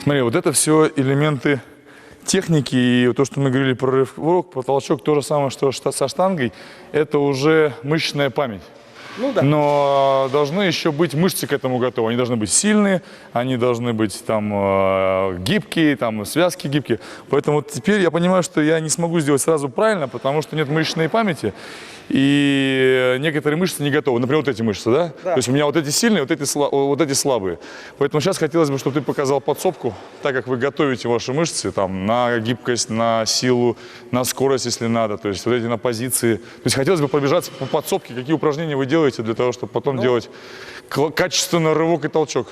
Смотри, вот это все элементы техники, и то, что мы говорили про рывок, про толчок, то же самое, что со штангой, это уже мышечная память. Ну да. Но должны еще быть мышцы к этому готовы. Они должны быть сильные, они должны быть там гибкие, там связки гибкие. Поэтому вот теперь я понимаю, что я не смогу сделать сразу правильно, потому что нет мышечной памяти. И некоторые мышцы не готовы. Например, вот эти мышцы, да? Да. То есть у меня вот эти сильные, вот эти слабые. Поэтому сейчас хотелось бы, чтобы ты показал подсобку, так как вы готовите ваши мышцы там, на гибкость, на силу, на скорость, если надо. То есть вот эти на позиции. То есть хотелось бы пробежаться по подсобке, какие упражнения вы делаете для того, чтобы потом делать качественный рывок и толчок.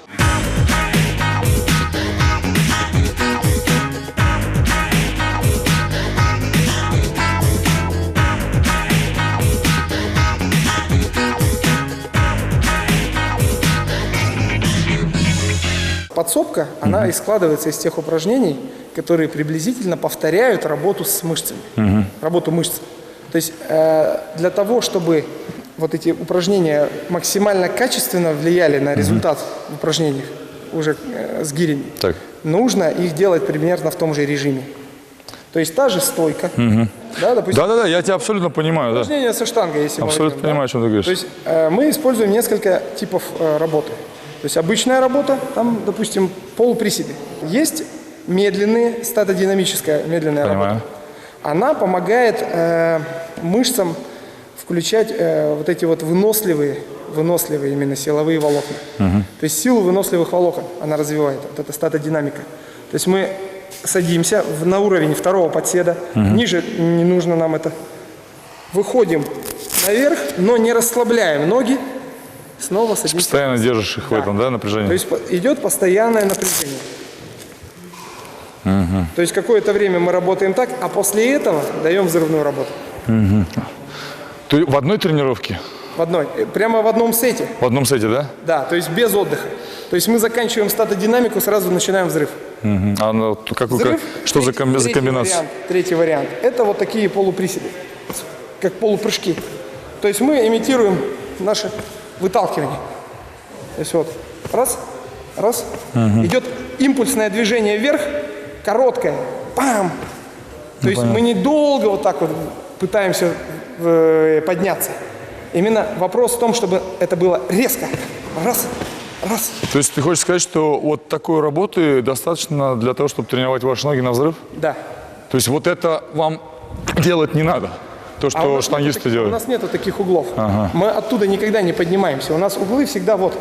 Подсобка, она и складывается из тех упражнений, которые приблизительно повторяют работу с мышцами, работу мышц. То есть для того, чтобы вот эти упражнения максимально качественно влияли на результат в упражнениях уже с гирями, нужно их делать примерно в том же режиме. То есть та же стойка. Да, допустим, да, я тебя абсолютно понимаю. Упражнения со штангой, если абсолютно мы возьмем, понимаю, о чем ты говоришь. То есть мы используем несколько типов работы. То есть обычная работа, там, допустим, полуприседы. Есть медленные, статодинамическая медленная работа. Она помогает мышцам включать вот эти вот выносливые именно силовые волокна. То есть силу выносливых волокон она развивает, вот эта статодинамика. То есть мы садимся на уровень второго подседа, ниже не нужно нам это. Выходим наверх, но не расслабляем ноги. Снова садимся. Постоянно держишь их в этом, да, напряжении? То есть идет постоянное напряжение. То есть какое-то время мы работаем так, а после этого даем взрывную работу. То есть в одной тренировке? В одной. Прямо в одном сете. В одном сете, да? Да, то есть без отдыха. То есть мы заканчиваем статодинамику, сразу начинаем взрыв. А ну, Взрыв, что за комбинация? Третий вариант. Это вот такие полуприседы, как полупрыжки. То есть мы имитируем наше выталкивание. То есть вот раз, раз. Идет импульсное движение вверх, короткое. Пам! То есть мы недолго вот так вот пытаемся подняться. Именно вопрос в том, чтобы это было резко. Раз, раз. То есть ты хочешь сказать, что вот такой работы достаточно для того, чтобы тренировать ваши ноги на взрыв? Да. То есть вот это вам делать не надо? То, что штангисты делают? У нас нету таких углов. Мы оттуда никогда не поднимаемся. У нас углы всегда вот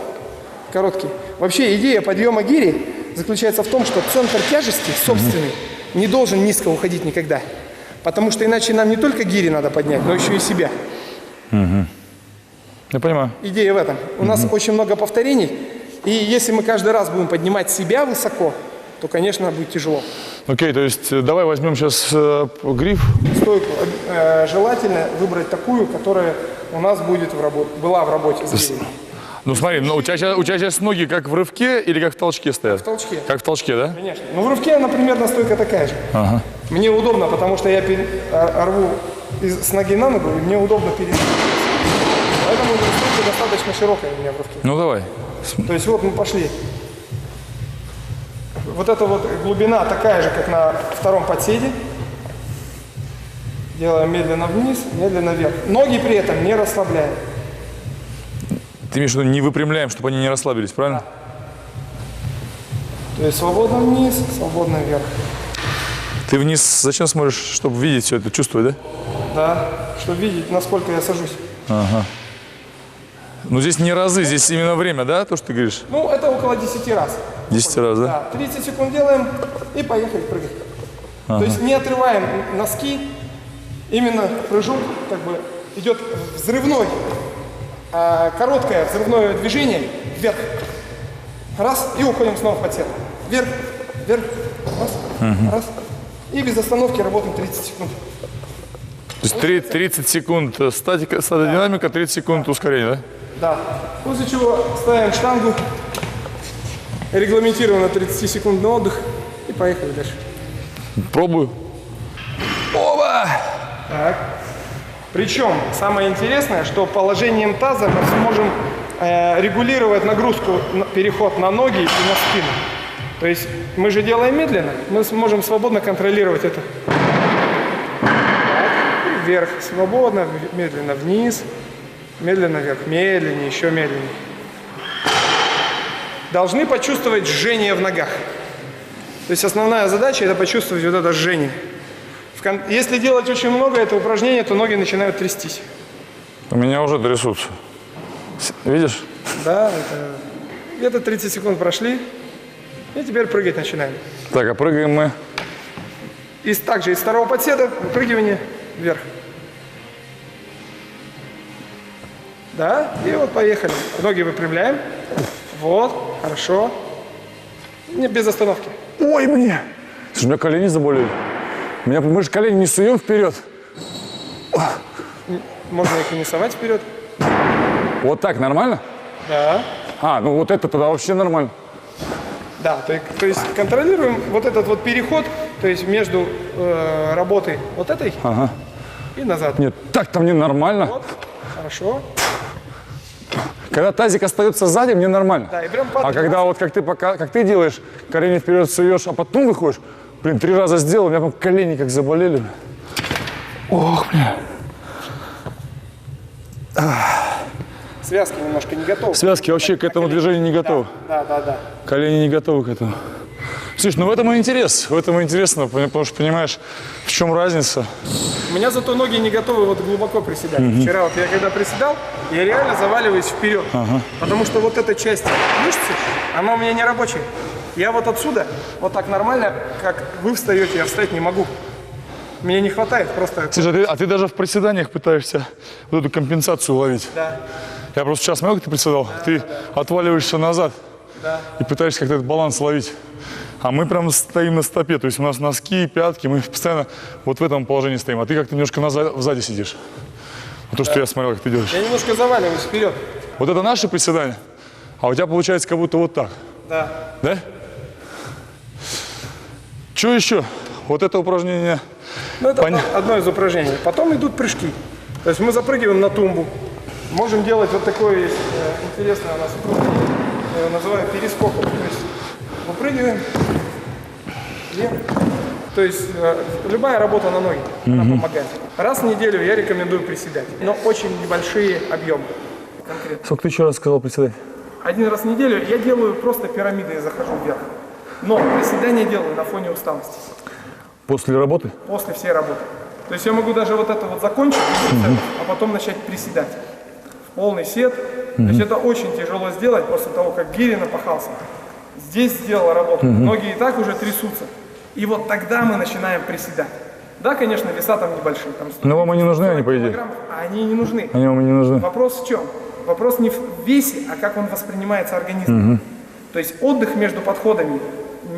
короткие. Вообще идея подъема гири заключается в том, что центр тяжести собственный не должен низко уходить никогда. Потому что иначе нам не только гири надо поднять, но еще и себя. Я понимаю. Идея в этом. У нас очень много повторений. И если мы каждый раз будем поднимать себя высоко, то, конечно, будет тяжело. Окей, то есть давай возьмем сейчас гриф. Стойку желательно выбрать такую, которая у нас будет была в работе с гирями. Ну смотри, у тебя сейчас ноги как в рывке или как в толчке стоят? В толчке. Как в толчке, да? Конечно. Ну, в рывке, например, стойка такая же. Мне удобно, потому что я рву с ноги на ногу, и мне удобно передвигаться. Поэтому стойка достаточно широкая у меня в рывке. Ну, давай. То есть вот мы пошли. Вот эта вот глубина такая же, как на втором подседе. Делаем медленно вниз, медленно вверх. Ноги при этом не расслабляем. Ты имеешь в виду, не выпрямляем, чтобы они не расслабились, правильно? То есть свободно вниз, свободно вверх. Ты вниз зачем смотришь, чтобы видеть все это, чувствовать, да? Да, чтобы видеть, насколько я сажусь. Ну здесь не разы, здесь именно время, да, то, что ты говоришь? Ну, это около 10 раз. 10 раз, да? Да, 30 секунд делаем и поехали прыгать. То есть не отрываем носки, именно прыжок как бы идет взрывной, короткое взрывное движение вверх. Раз, и уходим снова в подсед. Вверх, вверх, раз, раз. И без остановки работаем 30 секунд. То есть 30 секунд статодинамика, 30 секунд ускорение, да? Да. После чего ставим штангу, регламентированно 30-секундный отдых и поехали дальше. Пробую. Оба! Так. Причем самое интересное, что положением таза мы сможем регулировать нагрузку, переход на ноги и на спину. То есть мы же делаем медленно, мы сможем свободно контролировать это. Так, вверх, свободно, медленно вниз, медленно вверх, медленнее, еще медленнее. Должны почувствовать жжение в ногах. То есть основная задача – это почувствовать вот это жжение. Если делать очень много этого упражнения, то ноги начинают трястись. У меня уже трясутся. Видишь? Да, это где-то 30 секунд прошли, и теперь прыгать начинаем. Так, а прыгаем мы. Также из второго подседа выпрыгивание вверх. Да, и вот поехали. Ноги выпрямляем. Вот, хорошо. Не, без остановки. Ой, мне! Слушай, у меня колени заболели. Мы же колени не суем вперед. Можно их и не совать вперед. Вот так нормально? Да. А, ну вот это тогда вообще нормально. Да, то есть контролируем вот этот вот переход, то есть между работой вот этой и назад. Нет, так-то мне нормально. Вот, хорошо. Когда тазик остается сзади, мне нормально. Да, и прям а когда вот как ты делаешь, колени вперед суешь, а потом выходишь, блин, 3 раза сделал, у меня прям колени как заболели. Ох, бля. Связки немножко не готовы. Связки вообще к этому движению не готовы. Да. Колени не готовы к этому. Слушай, ну в этом и интерес. В этом и интересно, потому что понимаешь, в чем разница. У меня зато ноги не готовы вот глубоко приседать. Вчера вот я когда приседал, я реально заваливаюсь вперед. Потому что вот эта часть мышцы, она у меня не рабочая. Я вот отсюда, вот так нормально, как вы встаете, я встать не могу. Мне не хватает просто. Слушай, а ты даже в приседаниях пытаешься вот эту компенсацию ловить. Да. Я просто сейчас смотрел, как ты приседал, ты отваливаешься назад и пытаешься как-то этот баланс ловить. А мы прям стоим на стопе, то есть у нас носки, пятки, мы постоянно вот в этом положении стоим. А ты как-то немножко сзади сидишь. Вот то, что я смотрел, как ты делаешь. Я немножко заваливаюсь вперед. Вот это наши приседания, а у тебя получается как будто вот так. Да. Да? Что еще? Вот это упражнение. Ну, это одно из упражнений. Потом идут прыжки. То есть мы запрыгиваем на тумбу. Можем делать вот такое есть интересное у нас упражнение. Я его называю перескоком. То есть выпрыгиваем. Вверх. То есть любая работа на ноги, она помогает. Раз в неделю я рекомендую приседать. Но очень небольшие объемы. Конкретно. Сколько ты еще раз сказал приседать? 1 раз в неделю я делаю просто пирамиды и захожу вверх. Но приседания делаю на фоне усталости. После работы? После всей работы. То есть я могу даже вот это вот закончить, а потом начать приседать. В полный сет. То есть это очень тяжело сделать после того, как гири напахался. Здесь сделала работу. Ноги и так уже трясутся. И вот тогда мы начинаем приседать. Да, конечно, веса там небольшие. Там 100, но вам они нужны, они, по идее? А они не нужны. Они вам не нужны. Вопрос в чем? Вопрос не в весе, а как он воспринимается организмом. То есть отдых между подходами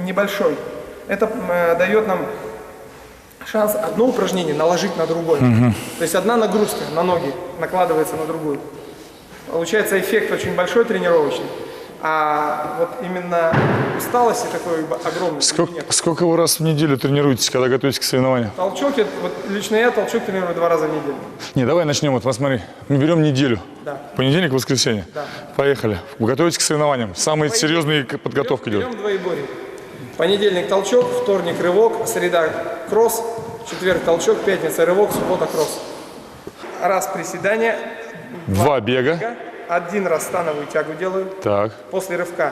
небольшой. Это дает нам шанс одно упражнение наложить на другое. То есть одна нагрузка на ноги накладывается на другую. Получается эффект очень большой тренировочный. А вот именно усталости такой огромной. Сколько вы раз в неделю тренируетесь, когда готовитесь к соревнованиям? Толчок, вот лично я толчок тренирую 2 раза в неделю. Не, давай начнем. Вот посмотри, мы берем неделю. Да. Понедельник, воскресенье. Да. Поехали. Вы готовитесь к соревнованиям. Самые серьезные подготовки идут. Берем двоеборье. Понедельник толчок, вторник рывок, среда кросс, четверг толчок, пятница рывок, суббота кросс. Раз приседания. 2 бега. 1 раз становую тягу делаю. Так. После рывка.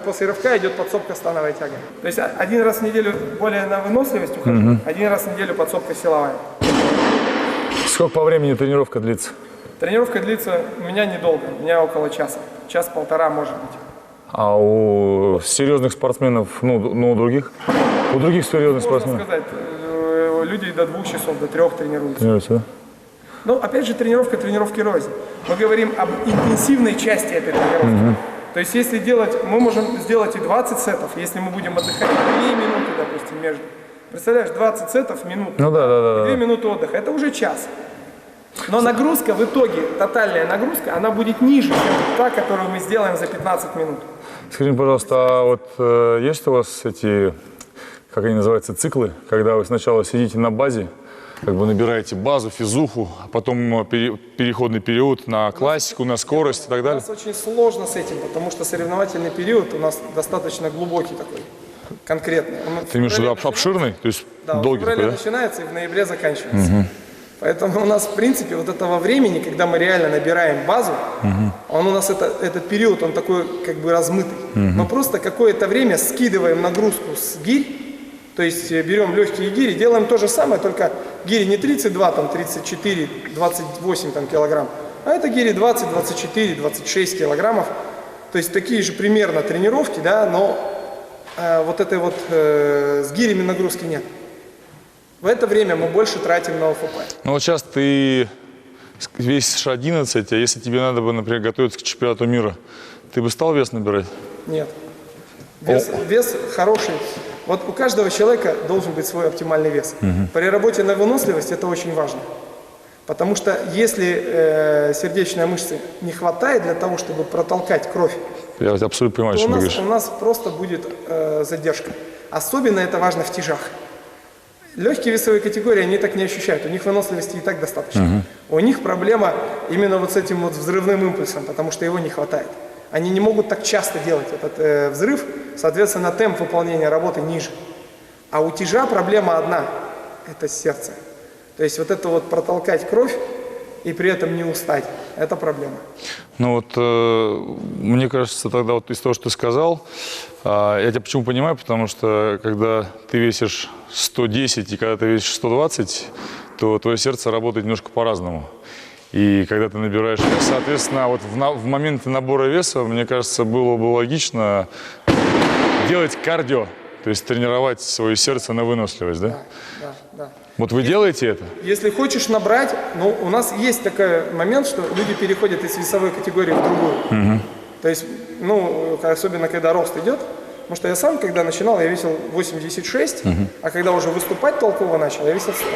После рывка идет подсобка становая тяга. То есть 1 раз в неделю более на выносливость ухожу, 1 раз в неделю подсобка силовая. Сколько по времени тренировка длится? Тренировка длится у меня недолго, у меня около часа. 1-1,5 может быть. А у серьезных спортсменов, ну у других? У других серьезных Можно спортсменов? сказать, люди до 2 часов, до 3 тренируются. Тренируются, да? Но опять же тренировки рознь. Мы говорим об интенсивной части этой тренировки. То есть если делать, мы можем сделать и 20 сетов, если мы будем отдыхать 2 минуты, допустим, между. Представляешь, 20 сетов минут, Ну да. 2 минуты отдыха, это уже час. Но нагрузка в итоге, тотальная нагрузка, она будет ниже, чем та, которую мы сделаем за 15 минут. Скажи мне, пожалуйста, а вот есть у вас эти, как они называются, циклы, когда вы сначала сидите на базе, как бы набираете базу, физуху, а потом переходный период на классику, на скорость и так У далее? нас очень сложно с этим, потому что соревновательный период у нас достаточно глубокий такой, конкретный. Ты имеешь в виду обширный? То есть Да, в долгий феврале такой, да? начинается и в ноябре заканчивается. Поэтому у нас, в принципе, вот этого времени, когда мы реально набираем базу, он у нас, этот период, он такой как бы размытый. Мы просто какое-то время скидываем нагрузку с гирь, то есть берем легкие гири, делаем то же самое, только гири не 32, там 34, 28 там, килограмм, а это гири 20, 24, 26 килограммов. То есть такие же примерно тренировки, да, но вот этой вот с гирями нагрузки нет. В это время мы больше тратим на ОФП. Ну вот сейчас ты весишь 11, а если тебе надо бы, например, готовиться к чемпионату мира, ты бы стал вес набирать? Нет. Вес хороший. Вот у каждого человека должен быть свой оптимальный вес. При работе на выносливость это очень важно. Потому что если сердечной мышцы не хватает для того, чтобы протолкать кровь, Я абсолютно понимаю, о то чем ты говоришь. у нас просто будет задержка. Особенно это важно в тяжах. Легкие весовые категории, они так не ощущают, у них выносливости и так достаточно. У них проблема именно вот с этим вот взрывным импульсом, потому что его не хватает. Они не могут так часто делать этот взрыв, соответственно, темп выполнения работы ниже. А у тяжа проблема одна – это сердце. То есть вот это вот протолкать кровь и при этом не устать – это проблема. Ну вот, мне кажется, тогда вот из того, что ты сказал, я тебя почему понимаю, потому что когда ты весишь 110 и когда ты весишь 120, то твое сердце работает немножко по-разному. И когда ты набираешь вес, соответственно, вот в момент набора веса, мне кажется, было бы логично делать кардио, то есть тренировать свое сердце на выносливость, да? Да. Вот вы делаете это? Если хочешь набрать, ну, у нас есть такой момент, что люди переходят из весовой категории в другую. То есть, ну, особенно когда рост идет, потому что я сам, когда начинал, я весил 86, а когда уже выступать толково начал, я весил 100.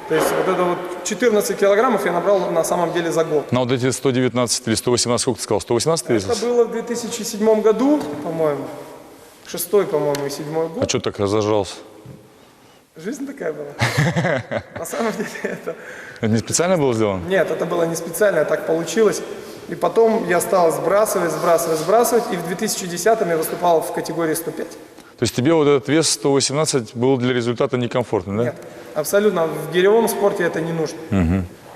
То есть вот это вот 14 килограммов я набрал на самом деле за год. На вот эти 119 или 118, сколько ты сказал? 118 ты Это весился? было в 2007 году, по-моему. 6-й, по-моему, и 7-й год. А что так разожрался? Жизнь такая была. На самом деле это... Это не специально было сделано? Нет, это было не специально, так получилось. И потом я стал сбрасывать. И в 2010-м я выступал в категории 105. То есть тебе вот этот вес 118 был для результата некомфортный, да? Нет, абсолютно. В гиревом спорте это не нужно.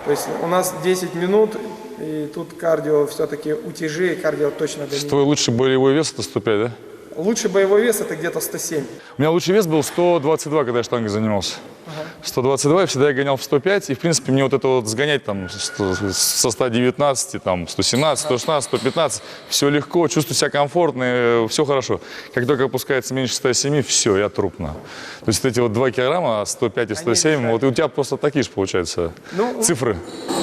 То есть у нас 10 минут, и тут кардио все-таки у тяжей кардио точно доминирует. Твой лучший болевой вес это 105, да? Лучший боевой вес это где-то 107. У меня лучший вес был 122, когда я штангой занимался. 122, и всегда я гонял в 105, и, в принципе, мне вот это вот сгонять там со 119, там, 117, 116, 115, все легко, чувствую себя комфортно, все хорошо. Как только опускается меньше 107, все, я трупно. То есть эти вот 2 килограмма, 105 и 107, вот и у тебя просто такие же, получается, цифры.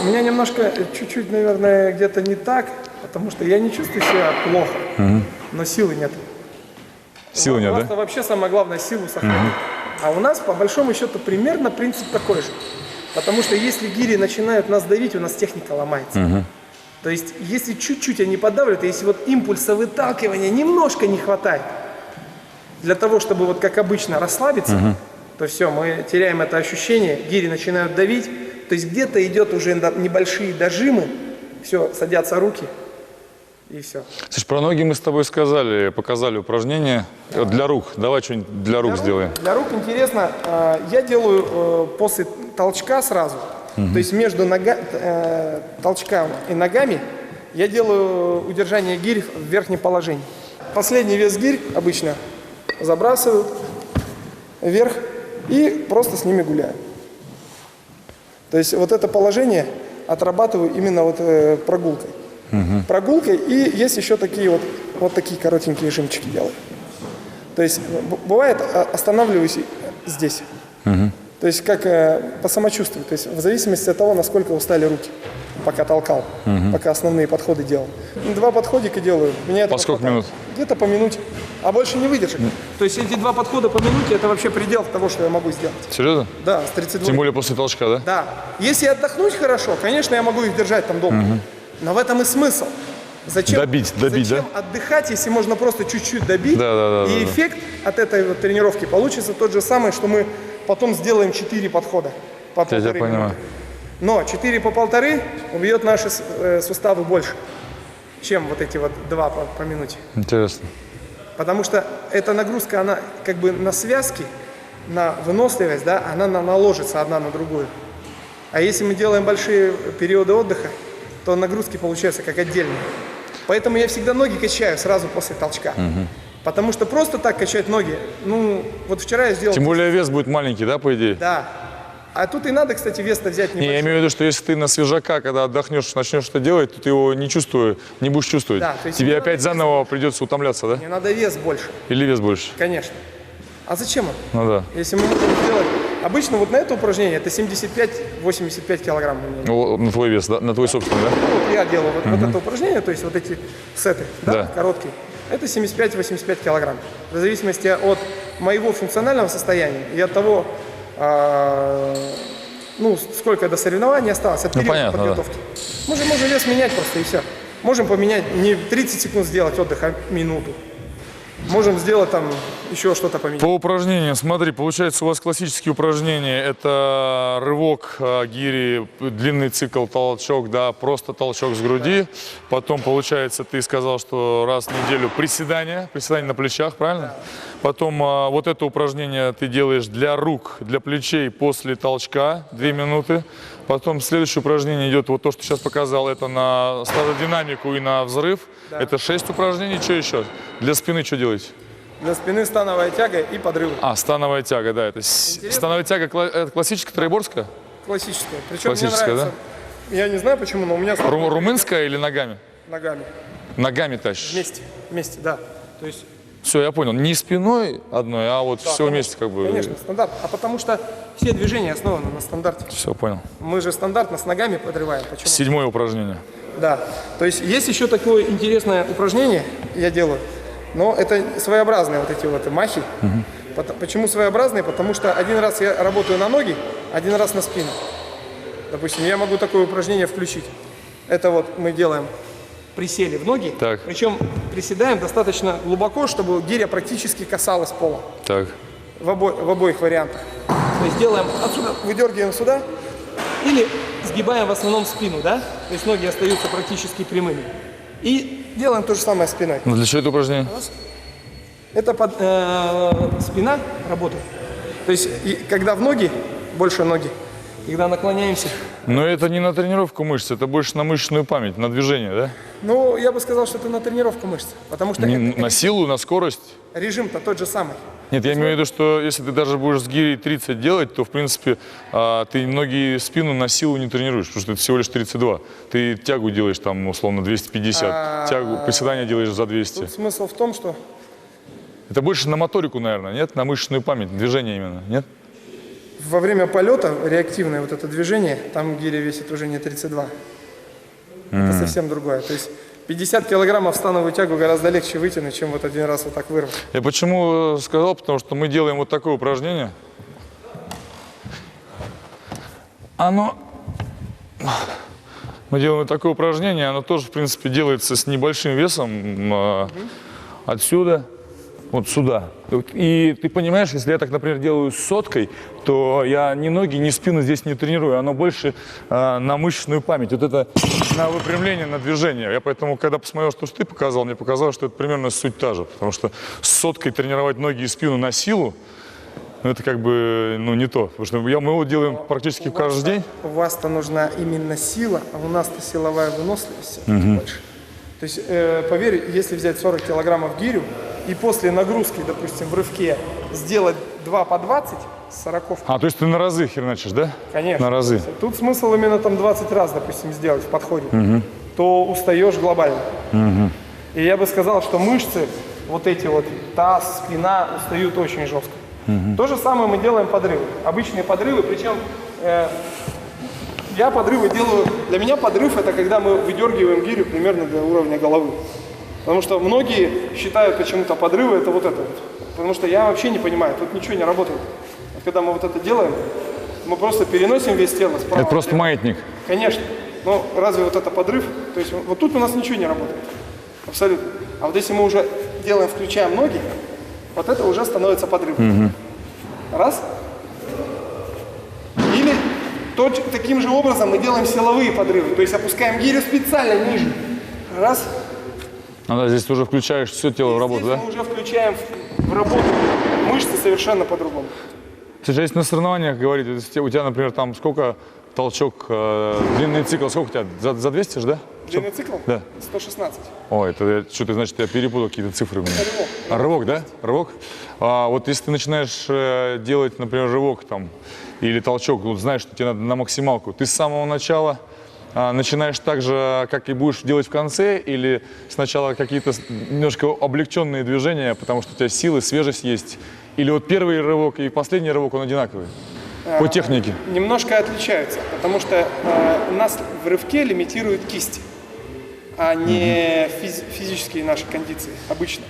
У меня немножко, чуть-чуть, наверное, где-то не так, потому что я не чувствую себя плохо, но силы нет. Силы нет, У да? нас вообще самое главное силу сохранить. А у нас, по большому счету, примерно принцип такой же. Потому что если гири начинают нас давить, у нас техника ломается. То есть, если чуть-чуть они подавят, если вот импульса выталкивания немножко не хватает для того, чтобы вот как обычно расслабиться, то все, мы теряем это ощущение, гири начинают давить, то есть где-то идет уже небольшие дожимы, все, садятся руки. И все. Слушай, про ноги мы с тобой сказали, показали упражнения. Вот для рук. Давай что-нибудь для рук сделаем. Для рук интересно, я делаю после толчка сразу, то есть между толчком и ногами я делаю удержание гирь в верхнем положении. Последний вес гирь обычно забрасываю вверх и просто с ними гуляю. То есть вот это положение отрабатываю именно вот прогулкой. Прогулкой, и есть еще такие вот такие коротенькие жимчики делаю. То есть бывает останавливаюсь здесь. То есть как по самочувствию, то есть в зависимости от того, насколько устали руки, пока толкал, пока основные подходы делал. 2 подходика делаю. По сколько минут? Где-то по минуте, а больше не выдержать. То есть эти 2 подхода по минуте, это вообще предел того, что я могу сделать. Серьезно? Да, с 32. Тем более после толчка, да? Да. Если отдохнуть хорошо, конечно, я могу их держать там долго. Но в этом и смысл. Зачем добить, отдыхать, если можно просто чуть-чуть добить? Да. И эффект от этой вот тренировки получится тот же самый, что мы потом сделаем 4 подхода по Я тебя 1,5 понимаю. минуты. Но 4 по 1,5 убьет наши суставы больше, чем вот эти вот 2 по минуте. Интересно. Потому что эта нагрузка, она как бы на связки, на выносливость, да, она наложится одна на другую. А если мы делаем большие периоды отдыха, то нагрузки получаются как отдельные. Поэтому я всегда ноги качаю сразу после толчка. Потому что просто так качать ноги, ну, вот вчера я сделал... Тем более вес будет маленький, да, по идее? Да. А тут и надо, кстати, вес-то взять Не, небольшой. я имею в виду, что если ты на свежака, когда отдохнешь, начнешь что делать, то ты его не будешь чувствовать. Да, то есть Тебе не опять надо заново придется утомляться, да? Мне надо вес больше, Или вес больше? конечно. А зачем он? Ну да. Если мы можем сделать... Обычно вот на это упражнение это 75-85 килограмм у меня. Ну, на твой вес, да? На твой собственный, да? Ну, вот я делаю вот это упражнение, то есть вот эти сеты, да, Да. короткие. Это 75-85 килограмм. В зависимости от моего функционального состояния и от того, ну, сколько до соревнований осталось, от периода понятно, подготовки. Мы же можем вес менять просто и все. Можем поменять, не 30 секунд сделать отдых, а минуту. Можем сделать там еще что-то поменять. По упражнениям, смотри, получается у вас классические упражнения. Это рывок гири, длинный цикл, толчок, да, просто толчок с груди. Потом, получается, ты сказал, что раз в неделю приседания на плечах, правильно? Потом вот это упражнение ты делаешь для рук, для плечей после толчка, 2 минуты. Потом следующее упражнение идет, вот то, что сейчас показал, это на статодинамику и на взрыв. Да. Это 6 упражнений. Что еще? Для спины что делаете? Для спины становая тяга и подрывы. Становая тяга, да. Это становая тяга это классическая троеборская? Классическая. Причем мне Классическая, нравится, я не знаю почему, но у меня Румынская или ногами? ногами. Ногами тащишь. Вместе, да. То есть Все, я понял. Не спиной одной, а вот да, все конечно, вместе как бы. Конечно, стандарт. А потому что все движения основаны на стандарте. Все, понял. Мы же стандартно с ногами подрываем. Почему? 7-е упражнение. Да. То есть есть еще такое интересное упражнение, я делаю, но это своеобразные вот эти вот махи. Почему своеобразные? Потому что один раз я работаю на ноги, один раз на спину. Допустим, я могу такое упражнение включить. Это вот мы делаем, присели в ноги, Так. причем приседаем достаточно глубоко, чтобы гиря практически касалась пола. Так. В обоих вариантах. То есть делаем отсюда, выдергиваем сюда или сгибаем в основном спину, да? То есть ноги остаются практически прямыми. И делаем то же самое спиной. Ну для чего это упражнение? Это спина работает. То есть когда в ноги, больше ноги, когда наклоняемся. Но это не на тренировку мышц, это больше на мышечную память, на движение, да? Ну, я бы сказал, что это на тренировку мышц. Потому что На силу, на скорость. режим-то тот же самый. Нет, я имею в виду, что если ты даже будешь с гирей 30 делать, то, в принципе, ты ноги и спину на силу не тренируешь, потому что это всего лишь 32. Ты тягу делаешь там, условно, 250, тягу, приседания делаешь за 200. Тут смысл в том, что Это больше на моторику, наверное, нет? На мышечную память, движение именно, нет? во время полета реактивное вот это движение, там гиря весит уже не 32. Это совсем другое. То есть 50 килограммов становую тягу гораздо легче вытянуть, чем вот один раз вот так вырвать. Я почему сказал, потому что мы делаем вот такое упражнение. Мы делаем вот такое упражнение, оно тоже, в принципе, делается с небольшим весом отсюда, вот сюда. И ты понимаешь, если я так, например, делаю с соткой, то я ни ноги, ни спину здесь не тренирую, оно больше на мышечную память, вот это на выпрямление, на движение. Я поэтому, когда посмотрел, что ты показал, мне показалось, что это примерно суть та же, потому что с соткой тренировать ноги и спину на силу, ну, это как бы, ну, не то, потому что мы его делаем практически каждый день. У вас-то нужна именно сила, а у нас-то силовая выносливость все-таки больше. То есть, поверь, если взять 40 килограммов гирю и после нагрузки, допустим, в рывке сделать 2 по 20 с 40. То есть ты на разы херначишь, да? Конечно. На разы. Тут смысл именно там 20 раз, допустим, сделать в подходе, то устаешь глобально. И я бы сказал, что мышцы, вот эти вот, таз, спина устают очень жестко. То же самое мы делаем подрывы. Обычные подрывы, причем я подрывы делаю, для меня подрыв это когда мы выдергиваем гирю примерно до уровня головы. Потому что многие считают почему-то подрывы это вот это вот. Потому что я вообще не понимаю, тут ничего не работает. Вот когда мы вот это делаем, мы просто переносим весь тело справа. Это просто маятник. Конечно. Но разве вот это подрыв? То есть вот тут у нас ничего не работает. Абсолютно. А вот если мы уже делаем, включаем ноги, вот это уже становится подрывом. Раз. Таким же образом мы делаем силовые подрывы. То есть опускаем гирю специально ниже. Раз. Ну да, здесь ты уже включаешь все тело в работу, Здесь да? мы уже включаем в работу мышцы совершенно по-другому. Слушай, если на соревнованиях говорить, если у тебя, например, там сколько толчок, длинный цикл, сколько у тебя? За 200 же, да? Длинный цикл? Да. 116. Ой, это что-то значит, я перепутал какие-то цифры у меня. Рывок. Рывок, да? Рывок? А вот если ты начинаешь делать, например, рывок там или толчок, вот знаешь, что тебе надо на максималку, ты с самого начала начинаешь так же, как и будешь делать в конце, или сначала какие-то немножко облегченные движения, потому что у тебя силы, свежесть есть, или вот первый рывок и последний рывок, он одинаковый по технике? Немножко отличаются, потому что у нас в рывке лимитирует кисть, а не физические наши кондиции обычно.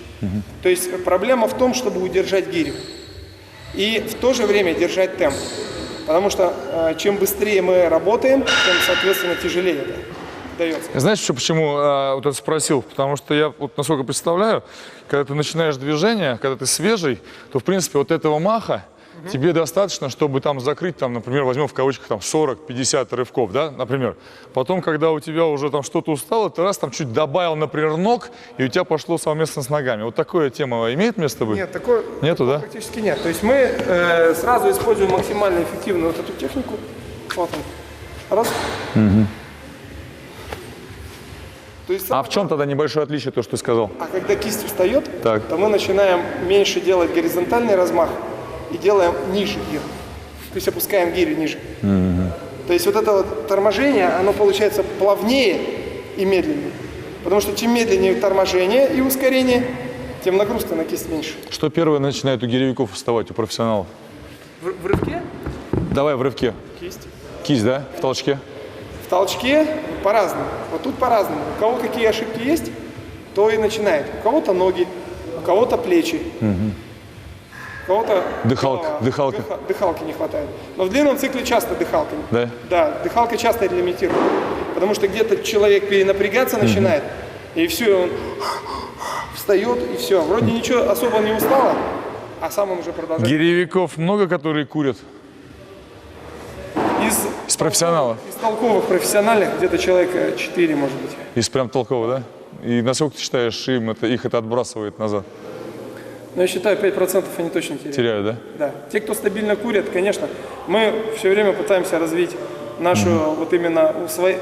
То есть проблема в том, чтобы удержать гирю и в то же время держать темп. Потому что чем быстрее мы работаем, тем, соответственно, тяжелее это дается. Знаешь, почему вот это спросил? Потому что я, вот насколько представляю, когда ты начинаешь движение, когда ты свежий, то, в принципе, вот этого маха тебе достаточно, чтобы там закрыть, там, например, возьмем в кавычках там 40-50 рывков, да, например. Потом, когда у тебя уже там что-то устало, ты раз там чуть добавил, например, ног, и у тебя пошло совместно с ногами. Вот такая тема имеет место быть? Нет, такой Нету, да? практически нет. То есть мы сразу используем максимально эффективную вот эту технику. Вот он. Раз. То есть, А в чем тогда небольшое отличие, то, что ты сказал? а когда кисть встает, Так. то мы начинаем меньше делать горизонтальный размах и делаем ниже гирю. То есть опускаем гирю ниже. То есть вот это вот торможение, оно получается плавнее и медленнее. Потому что чем медленнее торможение и ускорение, тем нагрузка на кисть меньше. Что первое начинает у гиревиков вставать, у профессионалов? В рывке Давай в рывке. кисть. Кисть, да? В толчке? В толчке по-разному. Вот тут по-разному. У кого какие ошибки есть, то и начинает. У кого-то ноги, у кого-то плечи. У кого-то Дыхалка. Дыхалки не хватает. Но в длинном цикле часто дыхалка. Да? Да, дыхалка часто лимитирует. Потому что где-то человек перенапрягаться начинает, и все, он встает, и все. Вроде ничего особо не устало, а сам он уже продолжает. Гиревиков много, которые курят? Из профессионалов? Из толковых профессиональных где-то человека 4, может быть. Из прям толкового, да? И насколько ты считаешь, их это отбрасывает назад? Но я считаю, 5% они точно теряют. Теряют, да? Да. Те, кто стабильно курят, конечно, мы все время пытаемся развить нашу вот именно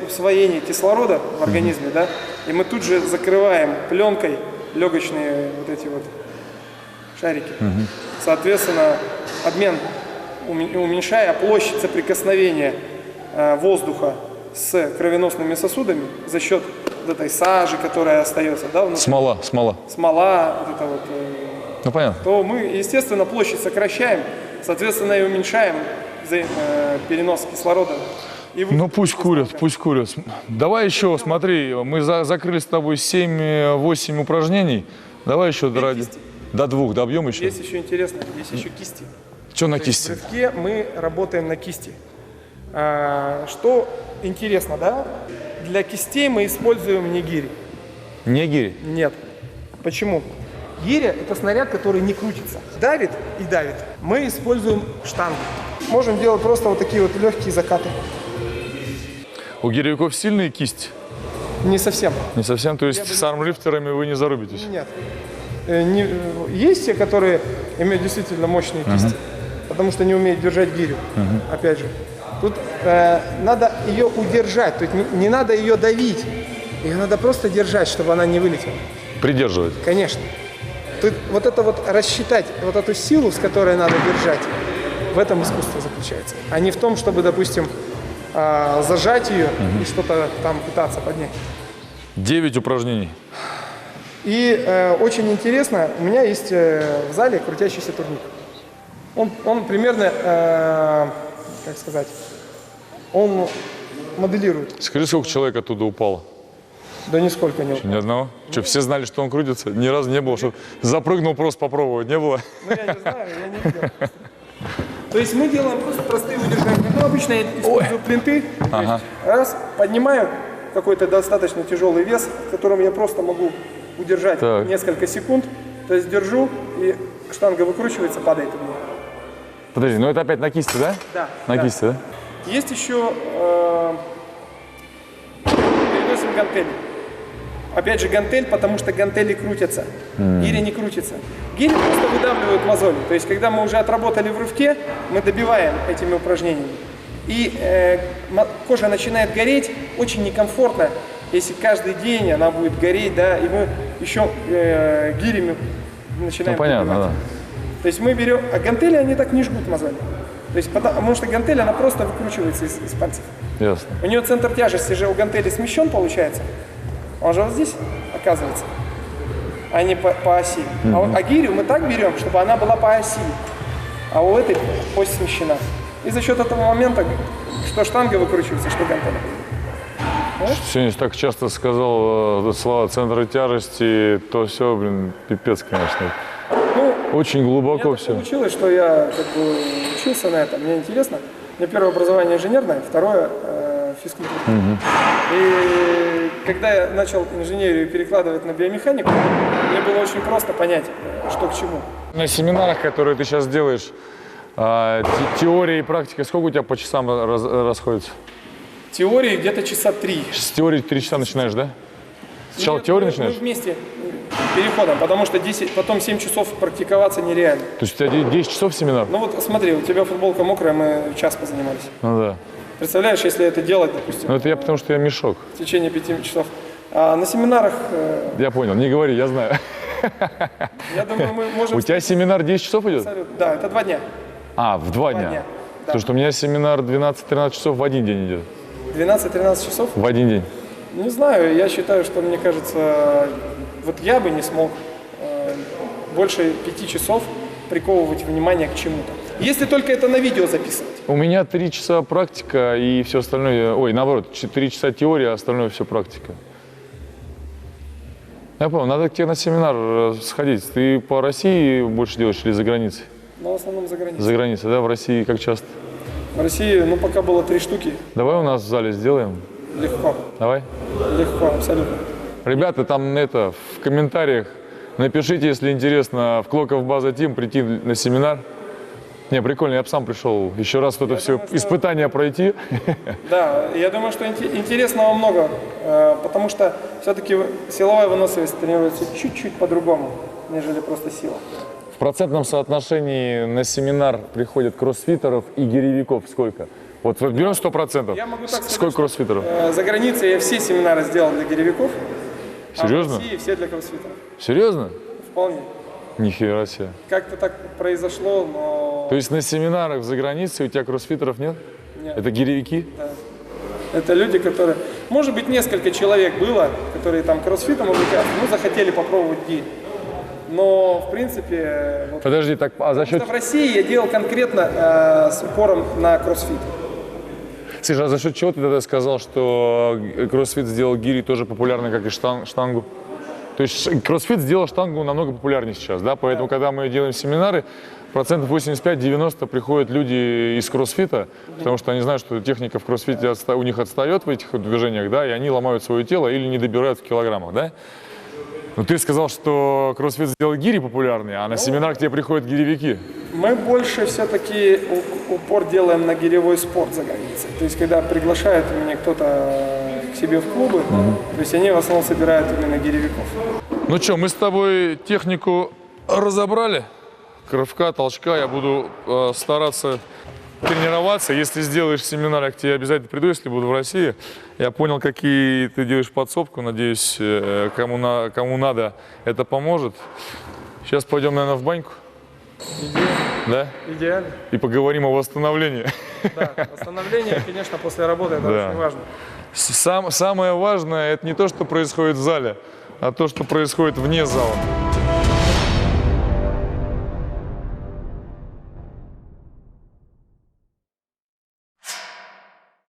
усвоение кислорода в организме, да, и мы тут же закрываем пленкой легочные вот эти вот шарики. Соответственно, обмен, уменьшая площадь соприкосновения воздуха с кровеносными сосудами за счет вот этой сажи, которая остается, да, внутри. Смола. Смола, вот это вот, Ну, понятно. то мы, естественно, площадь сокращаем, соответственно, и уменьшаем перенос кислорода. И Ну, пусть курят. Давай еще, смотри, мы закрыли с тобой 7-8 упражнений. Давай еще до 2 добьем еще. Есть еще интересно, есть еще кисти. Что на В кисти? рывке мы работаем на кисти. Что интересно, да? Для кистей мы используем не гири. Не гири? Нет. Почему? Гиря – это снаряд, который не крутится. Давит и давит. Мы используем штангу. Можем делать просто вот такие вот легкие закаты. У гиревиков сильные кисти? Не совсем. Не совсем? То есть с армлифтерами вы не зарубитесь? Нет. Есть те, которые имеют действительно мощные кисти, потому что не умеют держать гирю. Опять же. Тут надо ее удержать, то есть не надо ее давить. Ее надо просто держать, чтобы она не вылетела. Придерживать? Конечно. Тут вот это вот рассчитать, вот эту силу, с которой надо держать, в этом искусство заключается. А не в том, чтобы, допустим, зажать ее и что-то там пытаться поднять. 9 упражнений. И очень интересно, у меня есть в зале крутящийся турник. Он примерно, как сказать, он моделирует. Скажи, сколько человек оттуда упало? Да нисколько не упало. Ни одного? Что, все знали, что он крутится? Ни разу не было, чтобы запрыгнул просто попробовать, не было? Ну, я не знаю, я не видел. То есть мы делаем просто простые удержания. Ну, обычно я использую плинты. Раз, поднимаю какой-то достаточно тяжелый вес, в котором я просто могу удержать несколько секунд. То есть держу, и штанга выкручивается, падает у меня. Подожди, ну это опять на кисти, да? Да. На кисти, да? Есть еще переносим гантели. Опять же гантель, потому что гантели крутятся, гири не крутится. Гири просто выдавливают мозоли. То есть, когда мы уже отработали в рывке, мы добиваем этими упражнениями. И кожа начинает гореть, очень некомфортно, если каждый день она будет гореть, да, и мы еще гирями начинаем понятно, добивать. да. То есть мы берем, а гантели, они так не жгут мозоли. То есть, потому что гантель, она просто выкручивается из пальцев. Ясно. У нее центр тяжести же у гантели смещен, получается. Он же вот здесь оказывается, а не по оси. А гирю мы так берем, чтобы она была по оси, а у этой ось смещена. И за счет этого момента, что штанга выкручивается, что гантель. Сегодня так часто сказал слова центра тяжести, то все, блин, пипец, конечно. Ну, Очень глубоко все. получилось, что я как бы учился на этом, мне интересно. У меня первое образование инженерное, второе физкультура. И когда я начал инженерию перекладывать на биомеханику, мне было очень просто понять, что к чему. На семинарах, которые ты сейчас делаешь, теория и практика, сколько у тебя по часам расходится? Теории где-то часа 3. С теории 3 часа начинаешь, да? Сначала теорию начинаешь? Мы вместе переходом, потому что потом 7 часов практиковаться нереально. То есть у тебя 10 часов семинар? Ну вот смотри, у тебя футболка мокрая, мы час позанимались. Ну да. Представляешь, если это делать, допустим, Ну это я потому, что я мешок. в течение 5 часов. А на семинарах, Я понял, не говори, я знаю. я думаю, мы можем... У тебя семинар 10 часов идет? Да, это 2 дня. А, в 2 дня, дня. да. Потому что у меня семинар 12-13 часов в один день идет. 12-13 часов? В один день. Не знаю, я считаю, что, мне кажется, вот я бы не смог больше 5 часов приковывать внимание к чему-то. Если только это на видео записывать. У меня 3 часа практика и все остальное, ой, наоборот, 4 часа теория, а остальное все практика. Я понял, надо к тебе на семинар сходить. Ты по России больше делаешь или за границей? Но в основном за границей. За границей, да? В России как часто? В России, ну, пока было 3 штуки. Давай у нас в зале сделаем. Легко. Давай. Легко, абсолютно. Ребята, там в комментариях напишите, если интересно, в Клоков База Тим прийти на семинар. Не, прикольно, я бы сам пришел еще раз это все испытание пройти. Да, я думаю, что интересного много, потому что все-таки силовая выносливость тренируется чуть-чуть по-другому, нежели просто сила. В процентном соотношении на семинар приходят кроссфитеров и гиревиков сколько? Вот берем 100%. Я могу так сказать, Сколько кроссфитеров? За границей я все семинары сделал для гиревиков, Серьезно? а в России все для кроссфитеров. Серьезно? Вполне. Нихера себе. Как-то так произошло, но... То есть на семинарах за границей у тебя кроссфитеров нет? Нет. Это гиревики? Да. Это люди, которые... Может быть, несколько человек было, которые там кроссфитом увлекаются, ну, захотели попробовать гирь. Но, в принципе... Вот, Подожди, так, а за счет... в России я делал конкретно с упором на кроссфит. Слушай, а за счет чего ты тогда сказал, что кроссфит сделал гири тоже популярной, как и штангу? То есть кроссфит сделал штангу намного популярнее сейчас, да? Поэтому, когда мы делаем семинары, 85-90% приходят люди из кроссфита, потому что они знают, что техника в кроссфите у них отстает в этих движениях, да, и они ломают свое тело или не добирают в килограммах, да? Но ты сказал, что кроссфит сделал гири популярные, а на семинар к тебе приходят гиревики. Мы больше все-таки упор делаем на гиревой спорт за границей. То есть, когда приглашают меня кто-то к себе в клубы, то есть они в основном собирают именно гиревиков. Ну что, мы с тобой технику разобрали. Рывка, толчка. Я буду стараться тренироваться. Если сделаешь семинар, я к тебе обязательно приду, если буду в России. Я понял, какие ты делаешь подсобку. Надеюсь, кому надо, это поможет. Сейчас пойдем, наверное, в баньку. Да? Идеально. И поговорим о восстановлении. Да, восстановление, конечно, после работы это Да. очень важно. Самое важное, это не то, что происходит в зале, а то, что происходит вне зала.